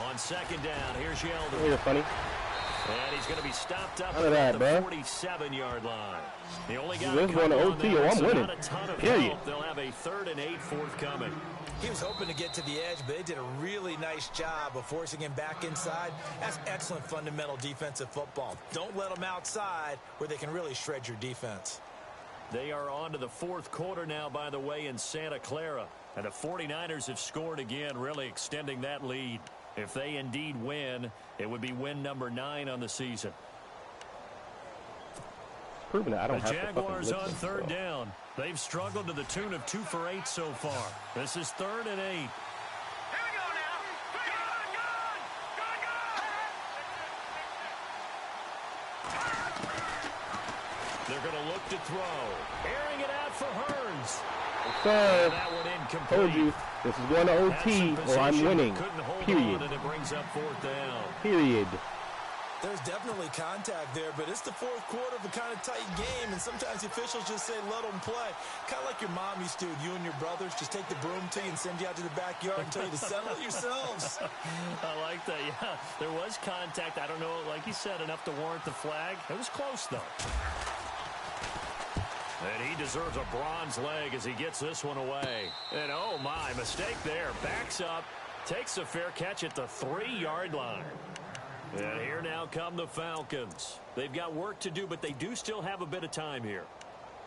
On 2nd down, here's Yeldon. You're funny. And he's going to be stopped up at the 47-yard line. The only guy going to OT, I'm winning. Not a ton of help. They'll have a 3rd and 8 forthcoming. He was hoping to get to the edge, but they did a really nice job of forcing him back inside. That's excellent fundamental defensive football. Don't let them outside where they can really shred your defense. They are on to the 4th quarter now, by the way, in Santa Clara. And the 49ers have scored again, really extending that lead. If they indeed win, it would be win number 9 on the season. Proving that I don't the have Jaguars on 3rd down. They've struggled to the tune of 2 for 8 so far. This is 3rd and 8. Here we go now. They're going to look to throw. Airing it out for Hearns. Sir, That one incomplete. told you this is going to OT or I'm winning. Period. And it brings up fourth down. Period. There's definitely contact there, but it's the fourth quarter of a kind of tight game, and sometimes the officials just say, let them play. Kind of like your mom used to, you and your brothers, just take the broom to you and send you out to the backyard and tell you to settle it yourselves. I like that, yeah. There was contact. I don't know, like you said, enough to warrant the flag. It was close, though. And he deserves a bronze leg as he gets this one away. And, oh, my, mistake there. Backs up, takes a fair catch at the 3-yard line. And here now come the Falcons. They've got work to do, but they do still have a bit of time here.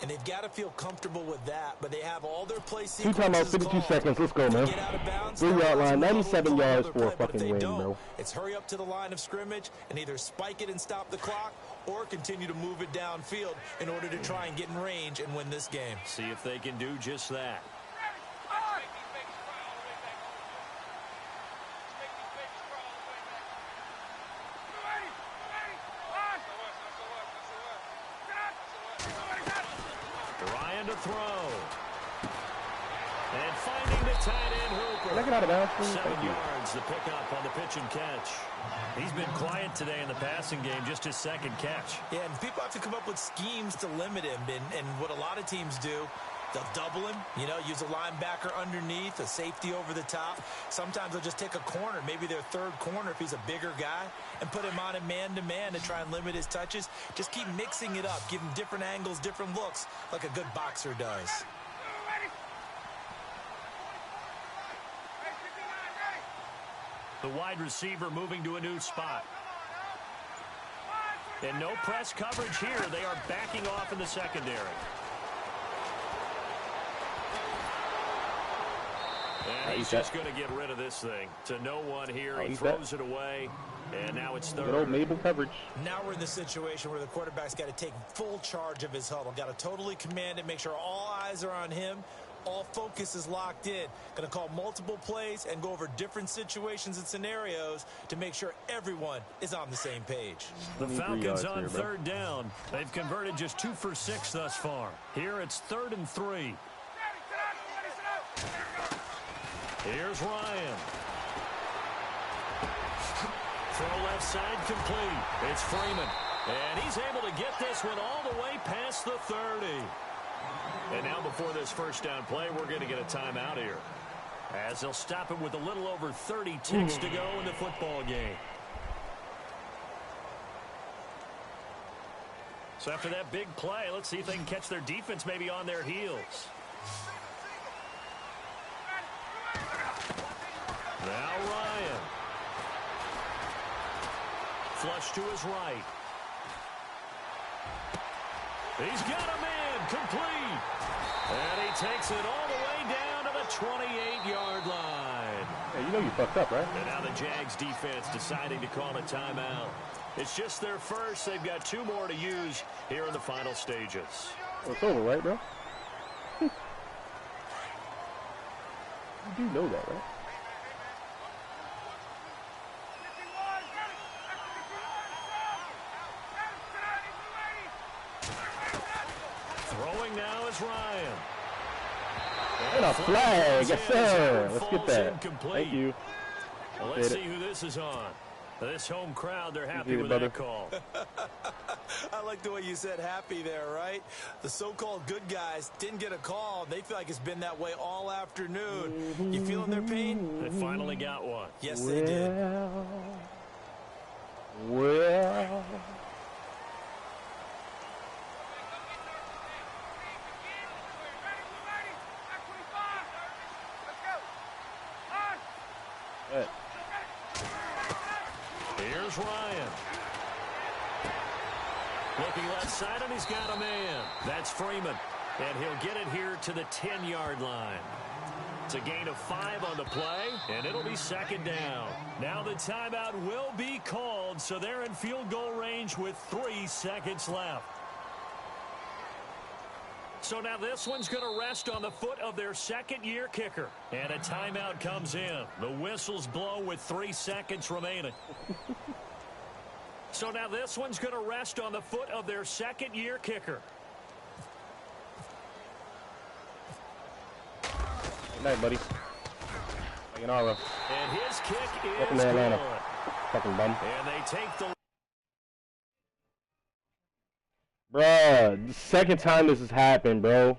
And they've got to feel comfortable with that, but they have all their play Two sequences timeouts, 52 seconds. Let's go, man. 3-yard line, 97 yards for a fucking win, bro. It's hurry up to the line of scrimmage and either spike it and stop the clock or continue to move it downfield in order to try and get in range and win this game. See if they can do just that. Ryan to throw. And finding the tight end Hooper. Can I get out of bounds, please? 7 Thank you. yards, the pickup on the pitch and catch. He's been quiet today in the passing game, just his second catch. Yeah, and people have to come up with schemes to limit him, and what a lot of teams do, they'll double him, you know, use a linebacker underneath, a safety over the top. Sometimes they'll just take a corner, maybe their third corner if he's a bigger guy, and put him on a man-to-man to try and limit his touches. Just keep mixing it up, give him different angles, different looks, like a good boxer does. The wide receiver moving to a new spot. And no press coverage here. They are backing off in the secondary. And he's just going to get rid of this thing. To no one here. He throws it away. And now it's third. Good old Mabel coverage. Now we're in the situation where the quarterback's got to take full charge of his huddle. Got to totally command it, make sure all eyes are on him. All focus is locked in. Going to call multiple plays and go over different situations and scenarios to make sure everyone is on the same page. The Falcons on third down. They've converted just 2 for 6 thus far. Here it's 3rd and 3. Here's Ryan. Throw left side complete. It's Freeman. And he's able to get this one all the way past the 30. And now before this first down play, we're going to get a timeout here, as they'll stop it with a little over 30 ticks to go in the football game. So after that big play, let's see if they can catch their defense maybe on their heels. Now Ryan. Flush to his right. He's got a man complete. And he takes it all the way down to the 28-yard line. Yeah, you know you fucked up, right? And now the Jags defense deciding to call a timeout. It's just their first. They've got 2 more to use here in the final stages. Well, it's over, right, bro? You do know that, right? Throwing now is Ryan. And a flag, yes sir. Let's get that. Incomplete. Thank you. Well, let's see who this is on. This home crowd, they're happy with that call. I like the way you said happy there, right? The so-called good guys didn't get a call. They feel like it's been that way all afternoon. You feeling their pain? They finally got one. Yes, they did. Well. Here's Ryan. Looking left side, and he's got a man. That's Freeman. And he'll get it here to the 10-yard line. It's a gain of 5 on the play, and it'll be 2nd down. Now the timeout will be called, so they're in field goal range with 3 seconds left. So now this one's going to rest on the foot of their second-year kicker. And a timeout comes in. The whistles blow with 3 seconds remaining. So now this one's going to rest on the foot of their second-year kicker. Good night, buddy. Sayonara. And his kick is Welcome to Atlanta. good. Fucking bum. And they take the... Bruh, the second time this has happened, bro.